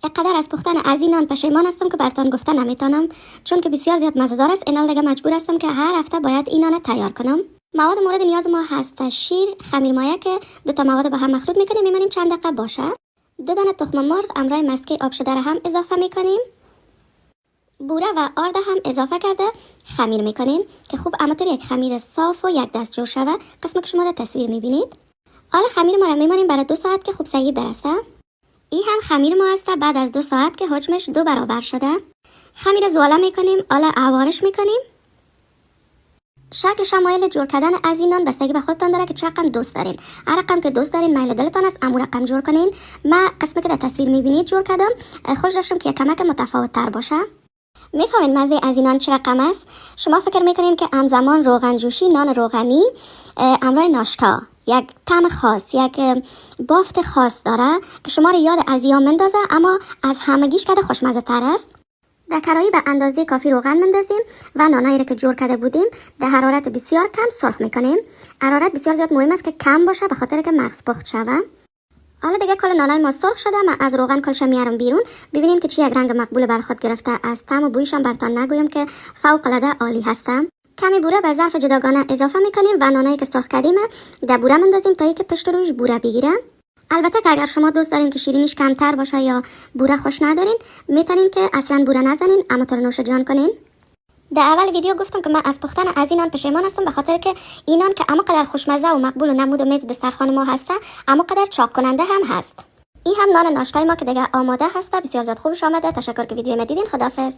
اینقدر از پختن از این نان پشیمان هستم که براتون گفته نمیتونم، چون که بسیار زیاد مزه‌دار است. اینال دیگه مجبور هستم که هر هفته باید این نان تیار کنم. مواد مورد نیاز ما هست شیر، خمیر مایه که دو تا مواد با هم مخلوط میکنیم، میمونیم چند دقیقه باشه. 2 دانه تخم مرغ امرای مسکی آب شده را هم اضافه میکنیم. بوره و آرد هم اضافه کرده خمیر میکنیم که خوب همونطور یک خمیر صاف و یک دست جور شوه. قسمی که شما در تصویر میبینید. حالا خمیر ما را میمونیم برای 2 ساعت که خوب صحیح برسه. این هم خمیر ما است بعد از 2 ساعت که حجمش 2 برابر شده. خمیر زواله میکنیم، حالا عوارش میکنیم. شکل شمایل جور کردن از این نان بستگی به خودتان داره که چه رقم دوست دارین. هر رقم که دوست دارین میل دلتان است امون رقم جور کنین. من قسمی که در تصویر میبینید جور کردم. خوش داشتم که کمک متفاوت تر باشه. میفهمین مزه از این نان چه رقم است؟ شما فکر میکنین که همزمان روغن جوشی، نان روغنی امرای ناشتا یک طعم خاص، یک بافت خاص داره که شما رو یاد از ایام مندازه، اما از همگیش کده خوشمزه تر است. در کراهی به اندازه کافی روغن مندازیم و نانایی رو که جور کرده بودیم در حرارت بسیار کم سرخ میکنیم. حرارت بسیار زیاد مهم است که کم باشه به خاطر که مغز پخت شوه. حالا دیگه کل نانای ما سرخ شده. من از روغن کلش میارم بیرون. ببینید که چه یک رنگ مقبول بر خود گرفته. از طعم و بویش هم براتون نگویم که فوق العاده عالی هستم. کمی بوره به ظرف جداگانه اضافه میکنیم و نانایی که سرخ کردیم در بوره مندازیم تا اینکه پشت رویش بوره بگیره. البته که اگر شما دوست دارین که شیرینیش کمتر باشه یا بوره خوش ندارین، میتونین که اصلا بوره نزنین اما تو نوش جان کنین. در اول ویدیو گفتم که من از پختن از این نان پشیمان هستم، به خاطر که این نان که اما قدر خوشمزه و مقبول و نمود و میز دسترخوان ما هسته، اما قدر چاق کننده هم هست. این هم نان ناشتای ما که دیگه آماده هسته. بسیار زیاد خوبش آمده. تشکر که ویدیو ما دیدین. خداحافظ.